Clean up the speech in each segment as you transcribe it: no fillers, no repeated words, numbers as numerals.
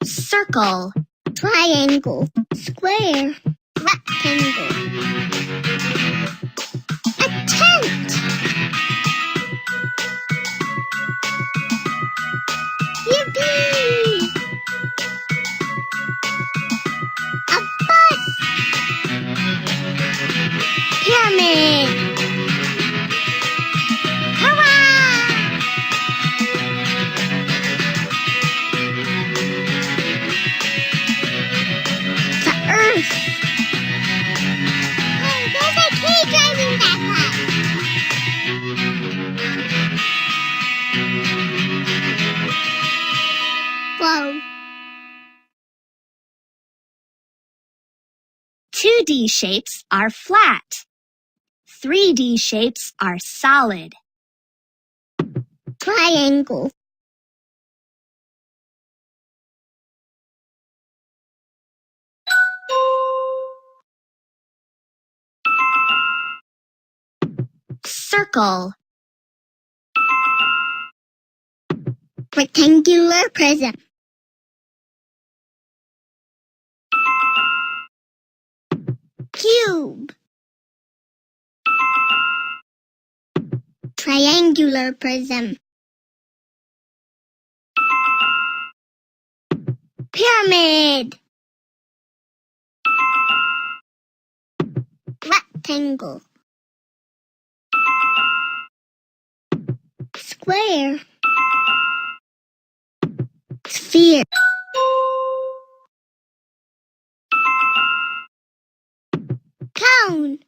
circle, triangle, square, rectangle. A tent. Yippee! A bus. Pyramid. Hurrah! The earth. Oh, there's a kid driving that bus. Whoa. 2D shapes are flat. 3D shapes are solid. Triangle. Circle. Rectangular prism. Cube. Triangular prism. Pyramid. Rectangle. Square. Sphere. Cone.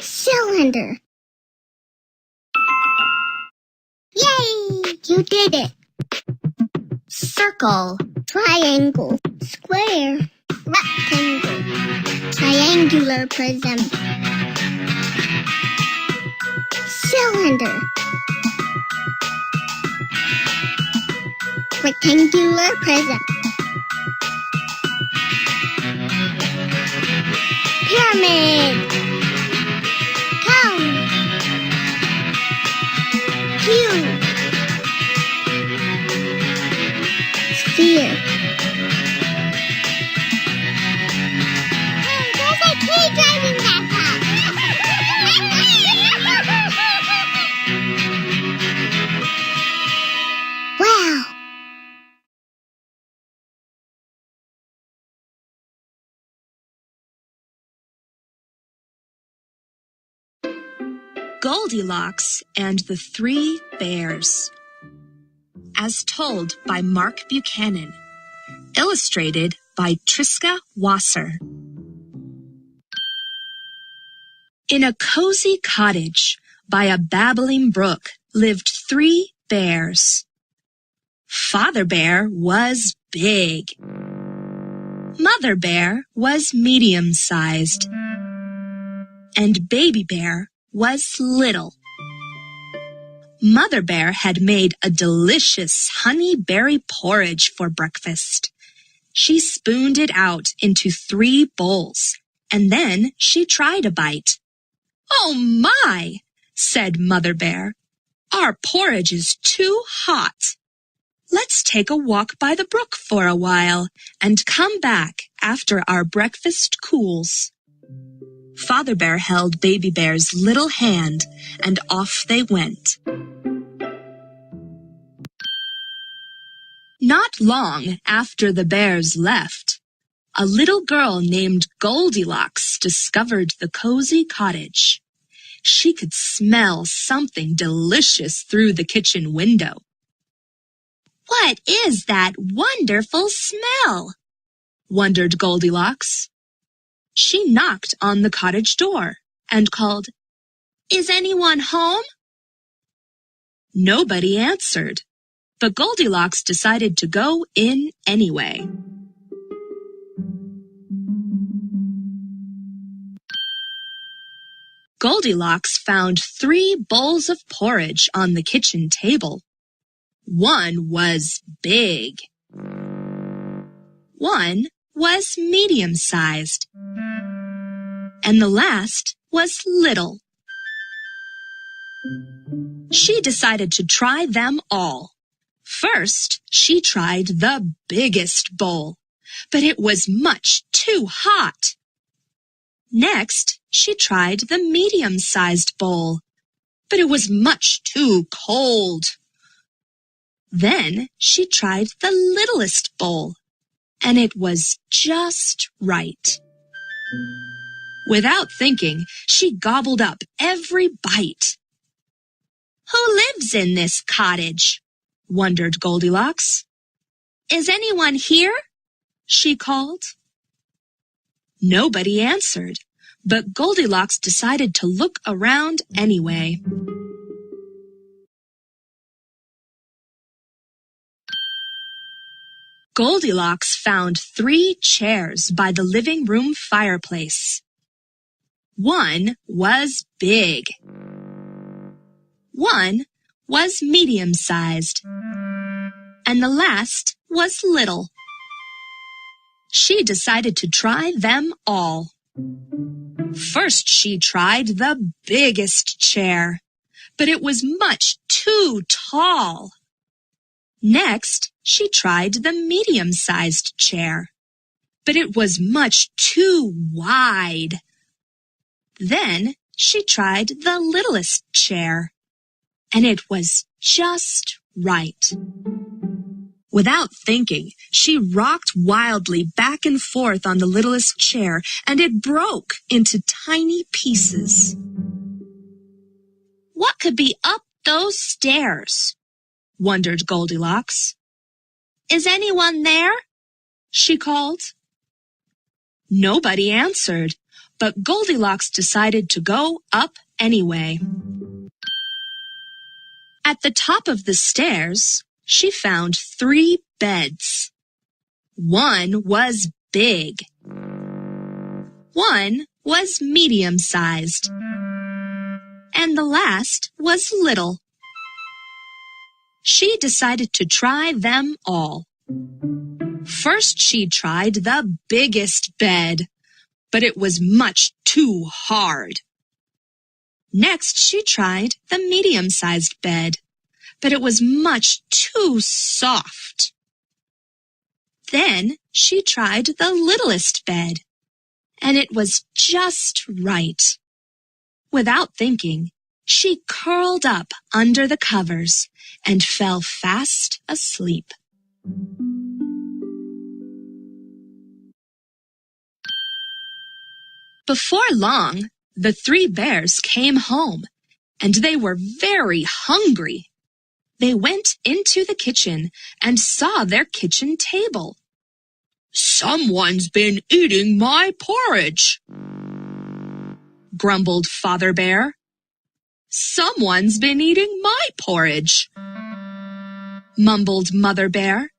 Cylinder. Yay! You did it! Circle, triangle, square, rectangle, triangular prism, cylinder, rectangular prism, pyramid, cone, cube, sphere. Oh, there's a kid driving that bus. Wow. Goldilocks and the Three Bears. As told by Mark Buchanan. Illustrated by Triska Wasser. In a cozy cottage by a babbling brook lived 3 bears. Father Bear was big. Mother Bear was medium-sized. And Baby Bear was little. Mother Bear had made a delicious honey berry porridge for breakfast. She spooned it out into 3 bowls, and then she tried a bite. "Oh, my!" said Mother Bear. "Our porridge is too hot. Let's take a walk by the brook for a while and come back after our breakfast cools." Father Bear held Baby Bear's little hand, and off they went. Not long after the bears left, a little girl named Goldilocks discovered the cozy cottage. She could smell something delicious through the kitchen window. "What is that wonderful smell?" wondered Goldilocks. She knocked on the cottage door and called, "Is anyone home?" Nobody answered, but Goldilocks decided to go in anyway. Goldilocks found 3 bowls of porridge on the kitchen table. One was big. One was medium-sized. And the last was little. She decided to try them all. First, she tried the biggest bowl, but it was much too hot. Next, she tried the medium-sized bowl, but it was much too cold. Then she tried the littlest bowl, and it was just right. Without thinking, she gobbled up every bite. "Who lives in this cottage?" wondered Goldilocks. "Is anyone here?" she called. Nobody answered, but Goldilocks decided to look around anyway. Goldilocks found 3 chairs by the living room fireplace. One was big. One was medium-sized. And the last was little. She decided to try them all. First, she tried the biggest chair, but it was much too tall. Next, she tried the medium-sized chair, but it was much too wide. Then she tried the littlest chair, and it was just right. Without thinking, she rocked wildly back and forth on the littlest chair, and it broke into tiny pieces. "What could be up those stairs?" wondered Goldilocks. "Is anyone there?" she called. Nobody answered, but Goldilocks decided to go up anyway. At the top of the stairs, she found 3 beds. One was big. One was medium-sized. And the last was little. She decided to try them all. First, she tried the biggest bed, but it was much too hard. Next, she tried the medium-sized bed, but it was much too soft. Then she tried the littlest bed, and it was just right. Without thinking, she curled up under the covers and fell fast asleep. Before long, the 3 bears came home, and they were very hungry. They went into the kitchen and saw their kitchen table. "Someone's been eating my porridge," grumbled Father Bear. "Someone's been eating my porridge," mumbled Mother Bear.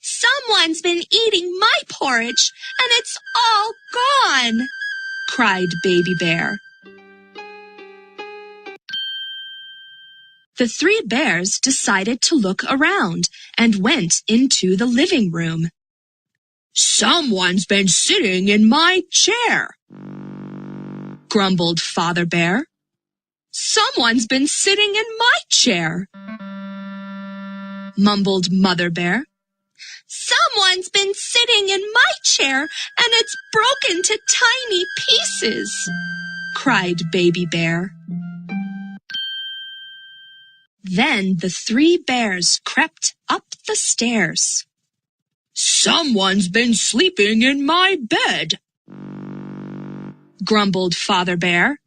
"Someone's been eating my porridge, and it's all gone," cried Baby Bear. The 3 bears decided to look around and went into the living room. "Someone's been sitting in my chair," grumbled Father Bear. "Someone's been sitting in my chair," mumbled Mother Bear. "Someone's been sitting in my chair, and it's broken to tiny pieces," cried Baby Bear. Then the 3 bears crept up the stairs. "Someone's been sleeping in my bed," grumbled Father Bear.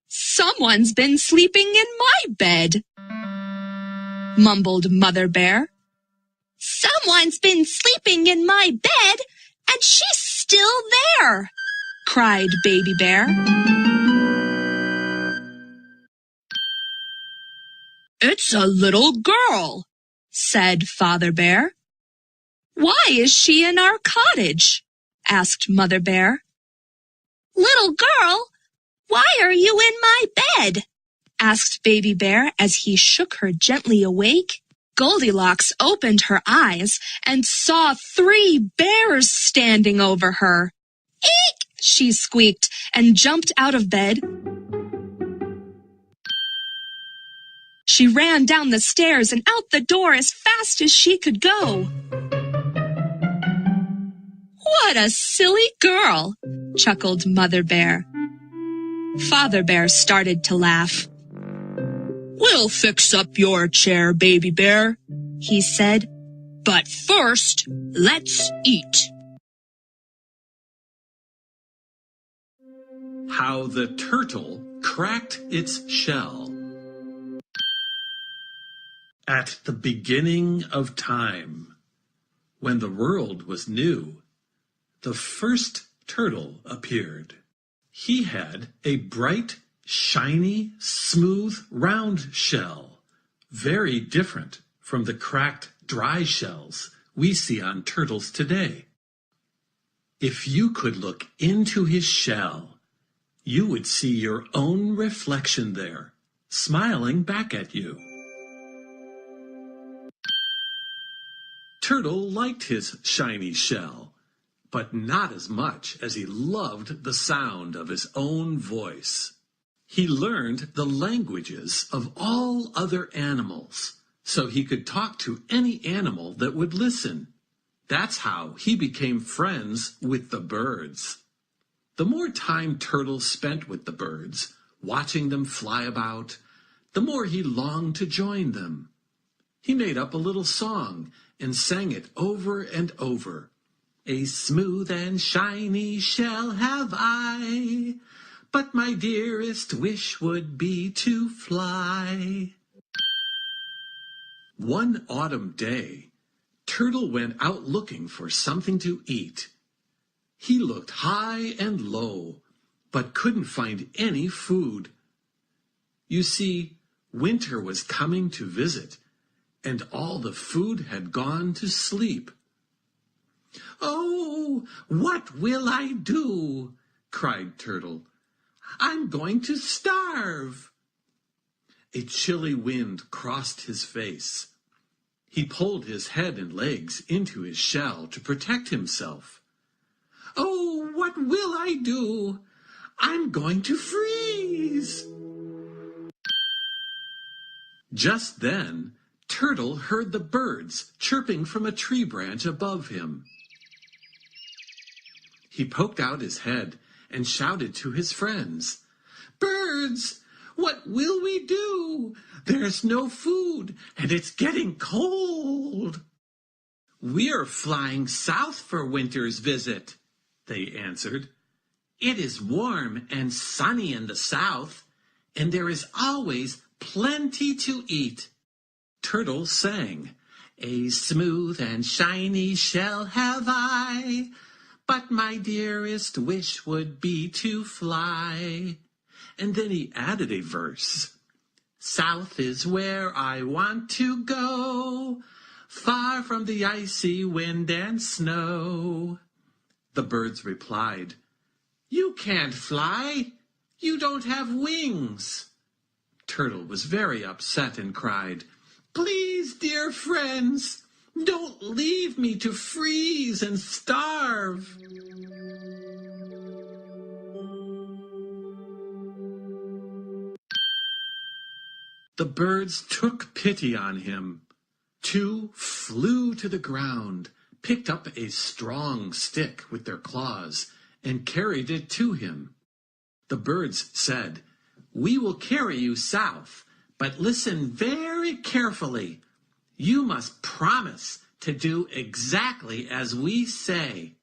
"Someone's been sleeping in my bed," mumbled Mother Bear. "Someone's been sleeping in my bed, and she's still there," cried Baby Bear. "It's a little girl," said Father Bear. "Why is she in our cottage?" asked Mother Bear. "Little girl, why are you in my bed?" asked Baby Bear as he shook her gently awake. Goldilocks opened her eyes and saw 3 bears standing over her. "Eek!" she squeaked and jumped out of bed. She ran down the stairs and out the door as fast as she could go. "What a silly girl," chuckled Mother Bear. Father Bear started to laugh. "We'll fix up your chair, Baby Bear," he said. "But first, let's eat." How the turtle cracked its shell. At the beginning of time, when the world was new, the first turtle appeared. He had a bright, shiny, smooth, round shell, very different from the cracked, dry shells we see on turtles today. If you could look into his shell, you would see your own reflection there, smiling back at you. Turtle liked his shiny shell, but not as much as he loved the sound of his own voice. He learned the languages of all other animals, so he could talk to any animal that would listen. That's how he became friends with the birds. The more time Turtle spent with the birds, watching them fly about, the more he longed to join them. He made up a little song and sang it over and over. "A smooth and shiny shell have I, but my dearest wish would be to fly." One autumn day, Turtle went out looking for something to eat. He looked high and low, but couldn't find any food. You see, winter was coming to visit, and all the food had gone to sleep. "Oh, what will I do?" cried Turtle. "I'm going to starve." A chilly wind crossed his face. He pulled his head and legs into his shell to protect himself. "Oh, what will I do? I'm going to freeze." Just then, Turtle heard the birds chirping from a tree branch above him. He poked out his head and shouted to his friends, "Birds, what will we do? There's no food and it's getting cold." "We're flying south for winter's visit," they answered. "It is warm and sunny in the south, and there is always plenty to eat." Turtle sang, "A smooth and shiny shell have I, but my dearest wish would be to fly." And then he added a verse. "South is where I want to go, far from the icy wind and snow." The birds replied, "You can't fly. You don't have wings." Turtle was very upset and cried, "Please, dear friends, don't leave me to freeze and starve." The birds took pity on him. Two flew to the ground, picked up a strong stick with their claws, and carried it to him. The birds said, "We will carry you south, but listen very carefully. You must promise to do exactly as we say.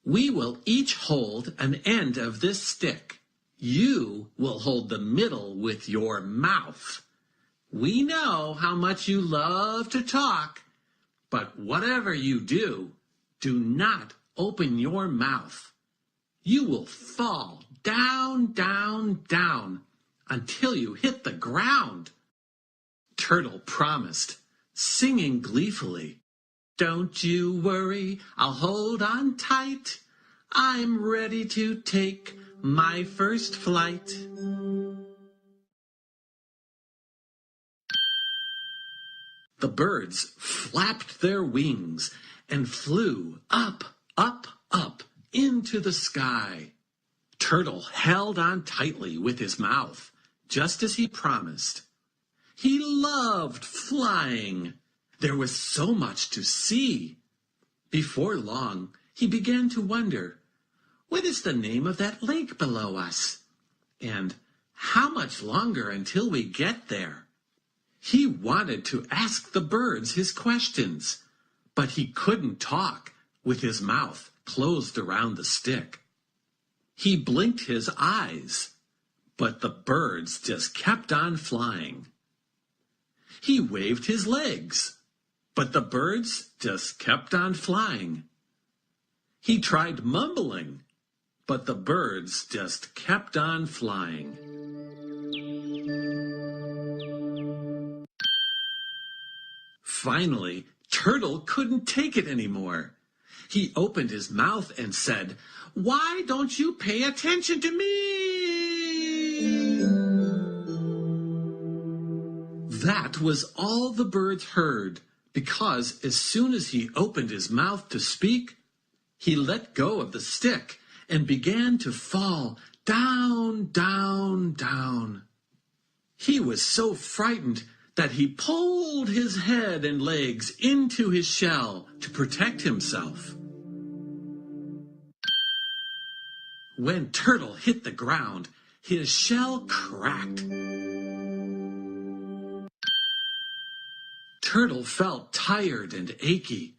We will each hold an end of this stick. You will hold the middle with your mouth. We know how much you love to talk, but whatever you do, do not open your mouth. You will fall down, down, down until you hit the ground." Turtle promised, singing gleefully, "Don't you worry, I'll hold on tight. I'm ready to take my first flight." The birds flapped their wings and flew up, up, up into the sky. Turtle held on tightly with his mouth, just as he promised. He loved flying. There was so much to see. Before long, he began to wonder, what is the name of that lake below us? And how much longer until we get there? He wanted to ask the birds his questions, but he couldn't talk with his mouth closed around the stick. He blinked his eyes, but the birds just kept on flying. He waved his legs, but the birds just kept on flying. He tried mumbling, but the birds just kept on flying. Finally, Turtle couldn't take it anymore. He opened his mouth and said, "Why don't you pay attention to me?" That was all the birds heard, because as soon as he opened his mouth to speak, he let go of the stick and began to fall down, down, down. He was so frightened that he pulled his head and legs into his shell to protect himself. When Turtle hit the ground, his shell cracked. Turtle felt tired and achy,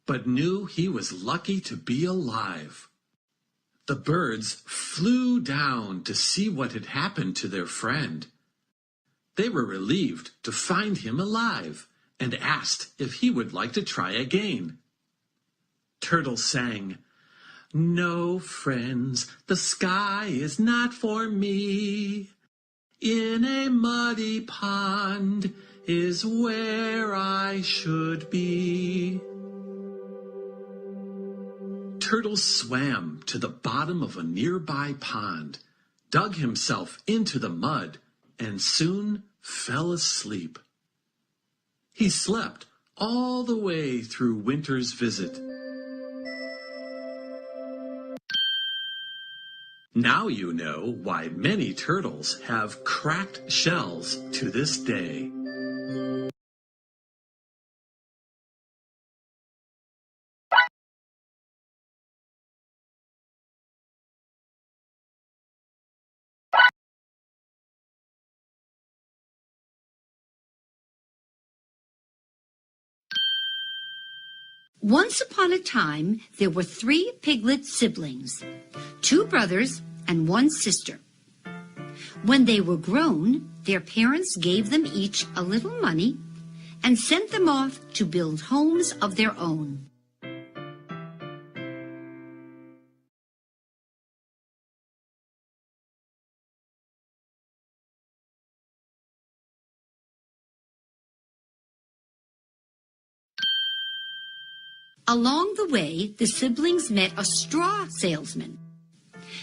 but knew he was lucky to be alive. The birds flew down to see what had happened to their friend. They were relieved to find him alive and asked if he would like to try again. Turtle sang, "No, friends, the sky is not for me. In a muddy pond is where I should be." Turtle swam to the bottom of a nearby pond, dug himself into the mud, and soon fell asleep. He slept all the way through winter's visit. Now you know why many turtles have cracked shells to this day. Once upon a time, there were 3 piglet siblings, 2 brothers and 1 sister. When they were grown, their parents gave them each a little money and sent them off to build homes of their own. Along the way, the siblings met a straw salesman.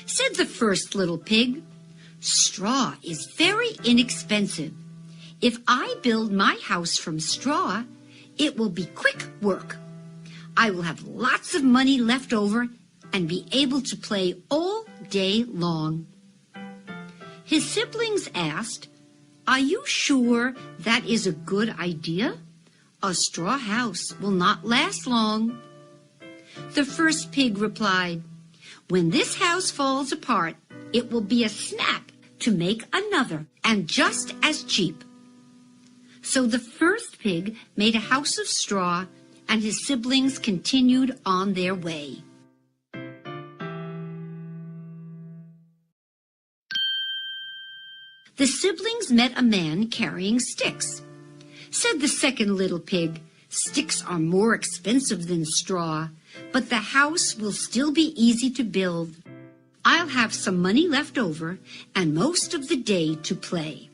Said the first little pig, "Straw is very inexpensive. If I build my house from straw, it will be quick work. I will have lots of money left over and be able to play all day long." His siblings asked, "Are you sure that is a good idea? A straw house will not last long." The first pig replied, "When this house falls apart, it will be a snap to make another, and just as cheap." So the first pig made a house of straw, and his siblings continued on their way. The siblings met a man carrying sticks. Said the second little pig, "Sticks are more expensive than straw, but the house will still be easy to build. I'll have some money left over and most of the day to play."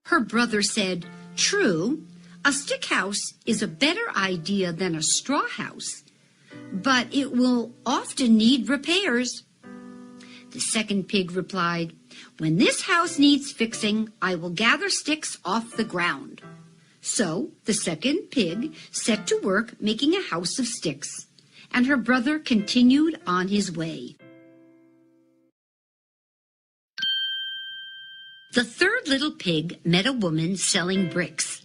Her brother said, "True, a stick house is a better idea than a straw house, but it will often need repairs." The second pig replied, "When this house needs fixing, I will gather sticks off the ground." So the second pig set to work making a house of sticks, and her brother continued on his way. The third little pig met a woman selling bricks.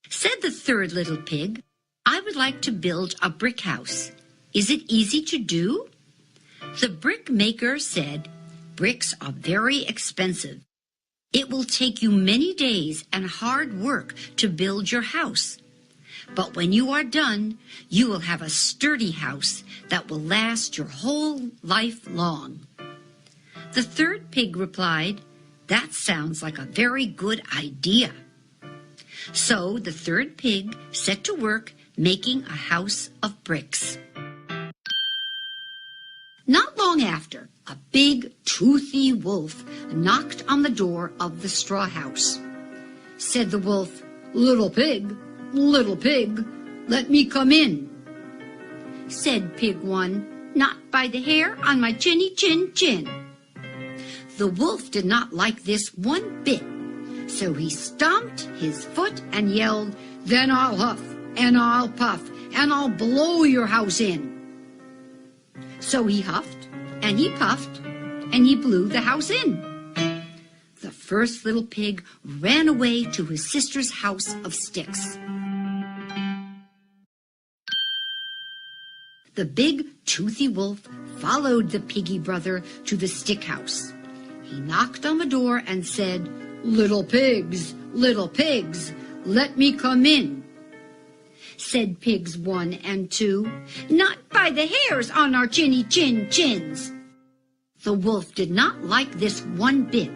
Said the third little pig, "I would like to build a brick house. Is it easy to do?" The brick maker said, "Bricks are very expensive. It will take you many days and hard work to build your house. But when you are done, you will have a sturdy house that will last your whole life long." The third pig replied, "That sounds like a very good idea." So the third pig set to work making a house of bricks. Not long after, a big, toothy wolf knocked on the door of the straw house. Said the wolf, little pig, let me come in." Said pig one, "Not by the hair on my chinny chin chin." The wolf did not like this one bit, so he stomped his foot and yelled, "Then I'll huff, and I'll puff, and I'll blow your house in." So he huffed, and he puffed, and he blew the house in. The first little pig ran away to his sister's house of sticks. The big, toothy wolf followed the piggy brother to the stick house. He knocked on the door and said, little pigs, let me come in." Said pigs 1 and 2, "Not by the hairs on our chinny chin chins." The wolf did not like this one bit,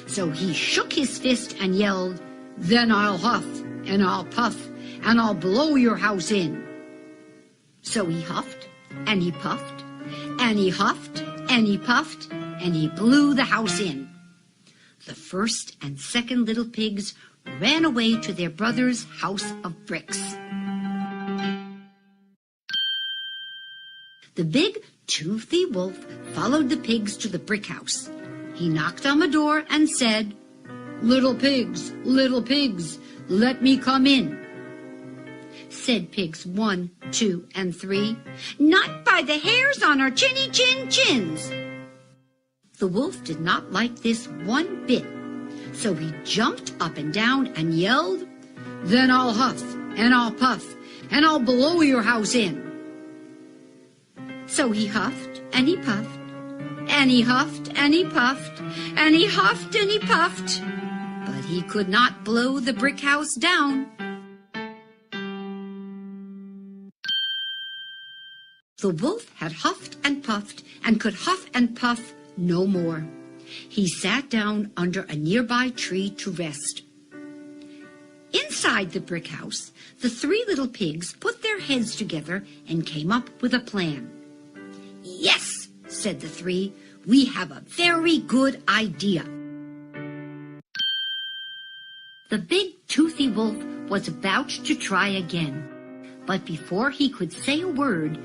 so he shook his fist and yelled, "Then I'll huff, and I'll puff, and I'll blow your house in." So he huffed, and he puffed, and he huffed, and he puffed, and he blew the house in. The first and second little pigs ran away to their brother's house of bricks. The big, toothy wolf followed the pigs to the brick house. He knocked on the door and said, little pigs, let me come in." Said pigs 1, 2, and 3, "Not by the hairs on our chinny chin chins." The wolf did not like this one bit, so he jumped up and down and yelled, "Then I'll huff, and I'll puff, and I'll blow your house in." So he huffed, and he puffed, and he huffed, and he puffed, and he huffed, and he puffed, but he could not blow the brick house down. The wolf had huffed and puffed and could huff and puff no more. He sat down under a nearby tree to rest. Inside the brick house, the 3 little pigs put their heads together and came up with a plan. "Yes," said the 3, "we have a very good idea." The big toothy wolf was about to try again, but before he could say a word,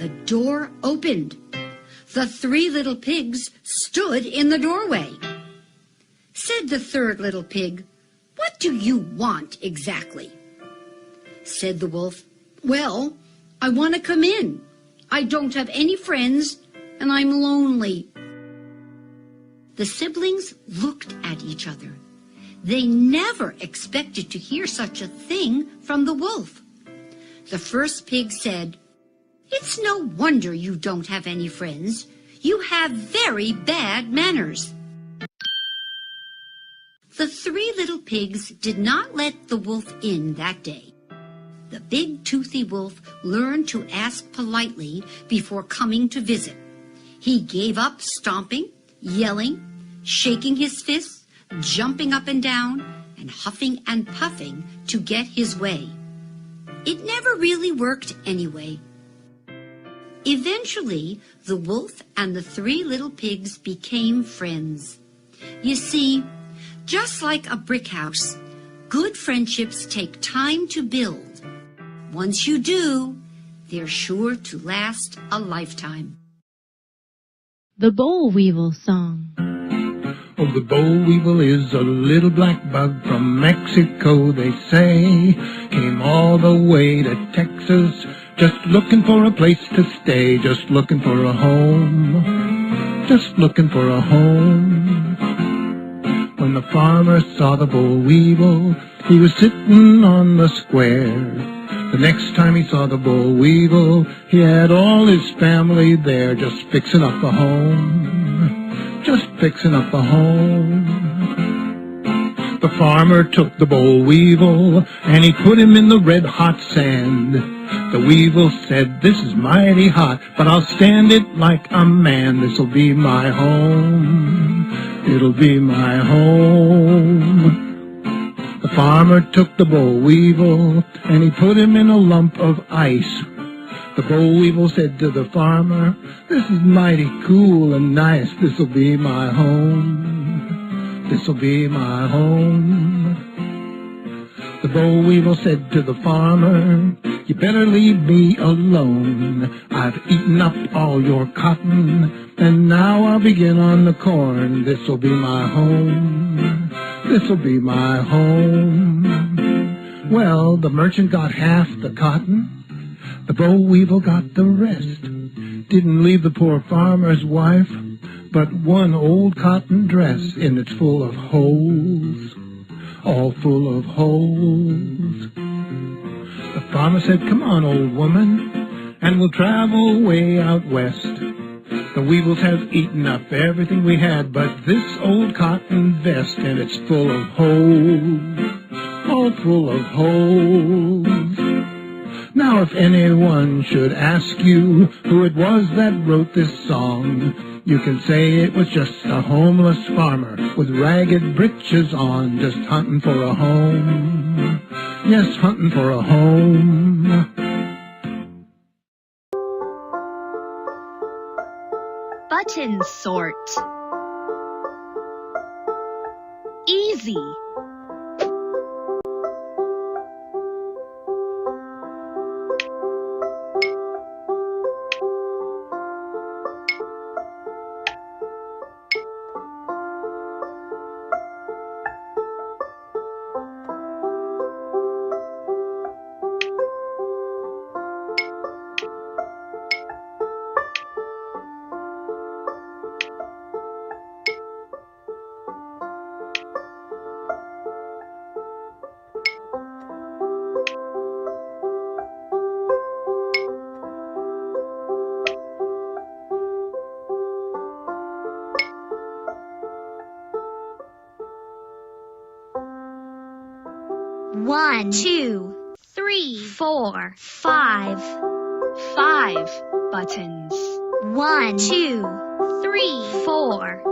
the door opened. The 3 little pigs stood in the doorway. Said the third little pig, "What do you want exactly?" Said the wolf, "Well, I want to come in. I don't have any friends, and I'm lonely." The siblings looked at each other. They never expected to hear such a thing from the wolf. The first pig said, "It's no wonder you don't have any friends. You have very bad manners." The 3 little pigs did not let the wolf in that day. The big toothy wolf learned to ask politely before coming to visit. He gave up stomping, yelling, shaking his fists, jumping up and down, and huffing and puffing to get his way. It never really worked anyway. Eventually, the wolf and the 3 little pigs became friends. You see, just like a brick house, good friendships take time to build. Once you do, they're sure to last a lifetime. The Boll Weevil Song. Oh, the boll weevil is a little black bug from Mexico, they say. Came all the way to Texas, just looking for a place to stay, just looking for a home, just looking for a home. when the farmer saw the boll weevil, he was sitting on the square. The next time he saw the boll weevil, he had all his family there, just fixing up the home, just fixing up the home. The farmer took the boll weevil, and he put him in the red-hot sand. The weevil said, "This is mighty hot, but I'll stand it like a man. This'll be my home, it'll be my home." The farmer took the boll weevil, and he put him in a lump of ice. The boll weevil said to the farmer, "This is mighty cool and nice. This'll be my home, this'll be my home." The boll weevil said to the farmer, "You better leave me alone. I've eaten up all your cotton, and now I'll begin on the corn. This'll be my home, this'll be my home." Well, the merchant got half the cotton. The boll weevil got the rest. Didn't leave the poor farmer's wife but one old cotton dress, and it's full of holes, all full of holes. The farmer said, "Come on, old woman, and we'll travel way out west. The weevils have eaten up everything we had but this old cotton vest, and it's full of holes, all full of holes." Now if anyone should ask you who it was that wrote this song, you can say it was just a homeless farmer with ragged breeches on, just hunting for a home. Yes, hunting for a home. Button sort. Easy. One, 2, 3, 4, 5. 5 buttons. 1, 2, 3, 4,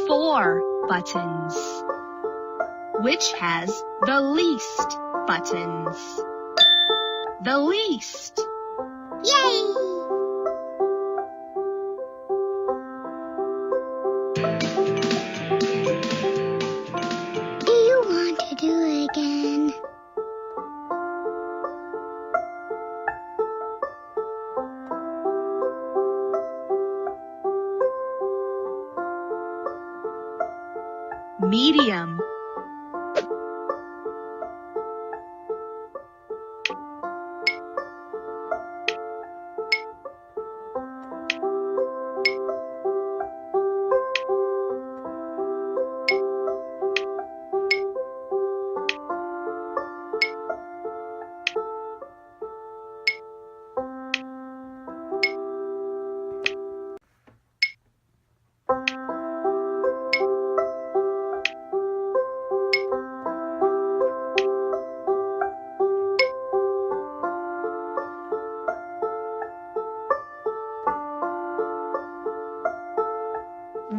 4 buttons. Which has the least buttons? The least. Yay! Do you want to do it again? Medium.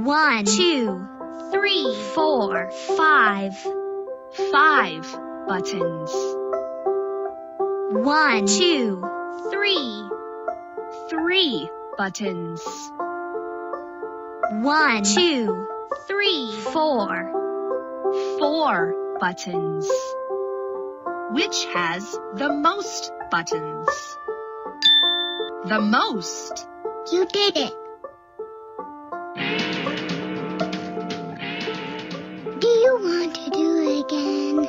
One, 2, 3, 4, 5. 5 buttons. 1, 2, 3, 3 buttons. 1, 2, 3, 4, 4 buttons. Which has the most buttons? The most. You did it. Do you want to do it again?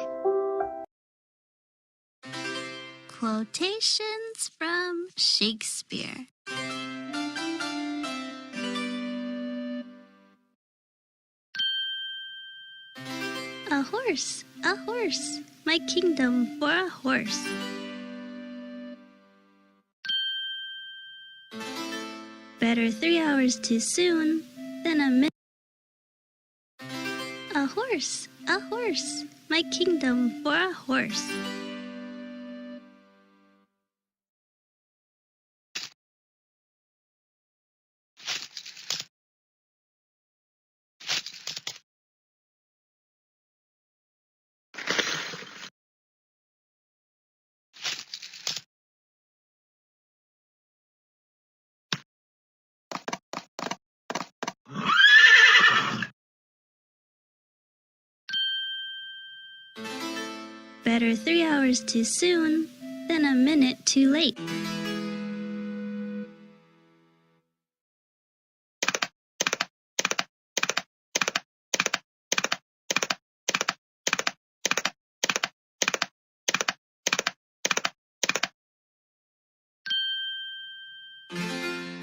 Quotations from Shakespeare. horse, my kingdom for a horse. Better 3 hours too soon than a minute. A horse, my kingdom for a horse. Better 3 hours too soon than a minute too late.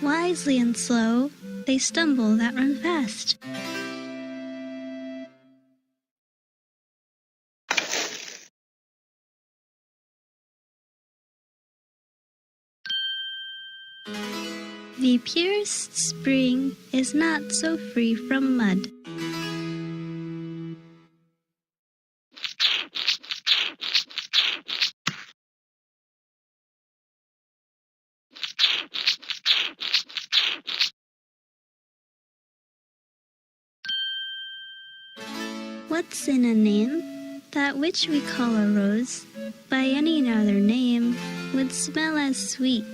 Wisely and slow, they stumble that run fast. The purest spring is not so free from mud. What's in a name? That which we call a rose, by any other name, would smell as sweet.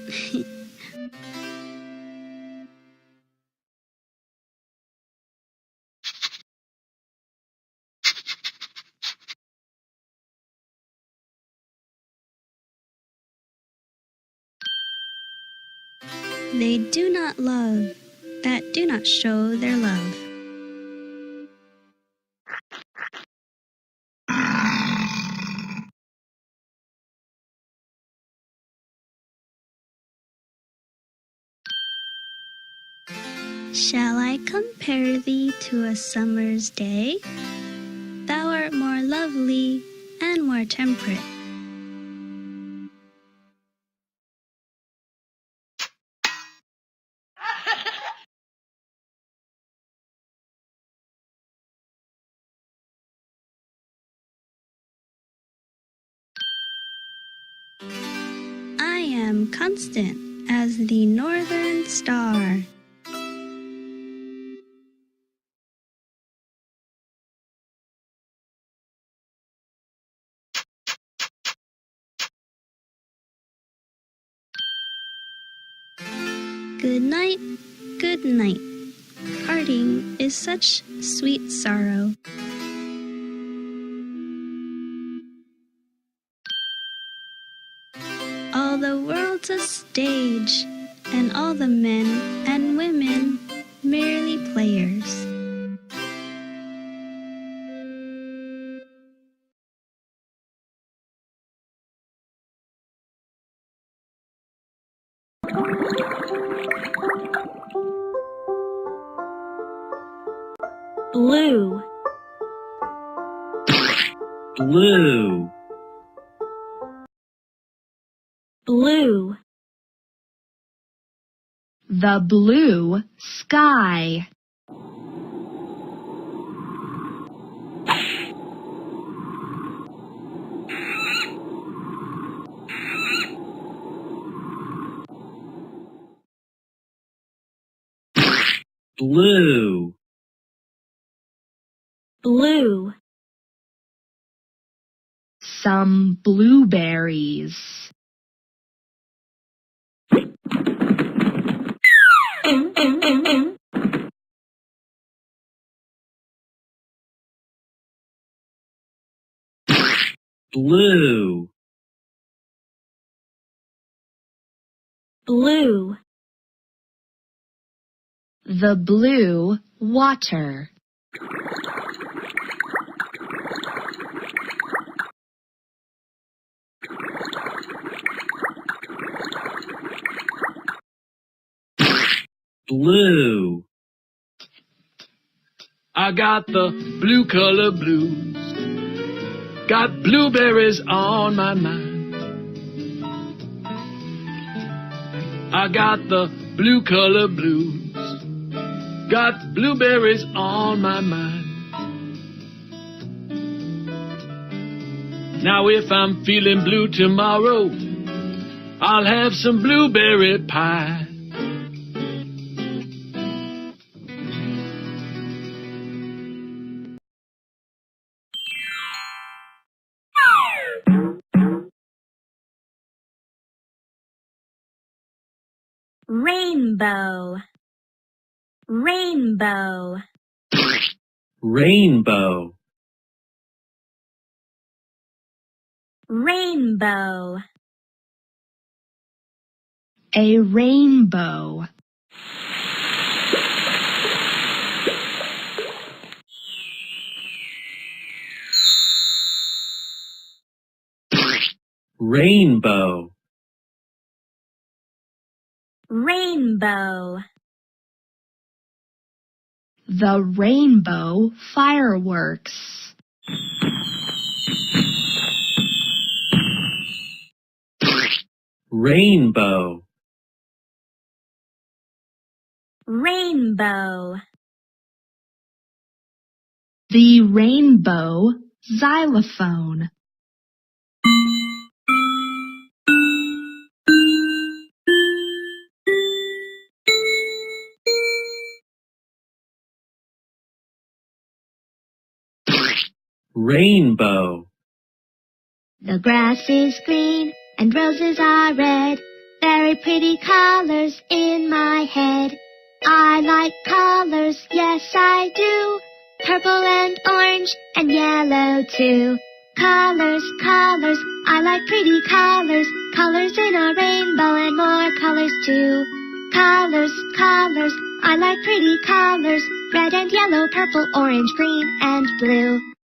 They do not love that do not show their love. Shall I compare thee to a summer's day? Thou art more lovely and more temperate. I am constant as the northern star. Good night, good night. Parting is such sweet sorrow. All the world's a stage, and all the men and women merely players. Blue, Blue, blue. The blue sky. blue, Blue, Some blueberries. blue, blue. The blue water. blue, I got the blue color blues. Got blueberries on my mind. I got the blue color blues. Got blueberries on my mind. Now if I'm feeling blue tomorrow, I'll have some blueberry pie. Rainbow. Rainbow. Rainbow. Rainbow. A rainbow. Rainbow. Rainbow. The rainbow fireworks. Rainbow. Rainbow. The rainbow xylophone. Rainbow. The grass is green and roses are red. Very pretty colors in my head. I like colors, yes I do. Purple and orange and yellow too. Colors, colors, I like pretty colors. Colors in a rainbow and more colors too. Colors, colors, I like pretty colors. Red and yellow, purple, orange, green, and blue.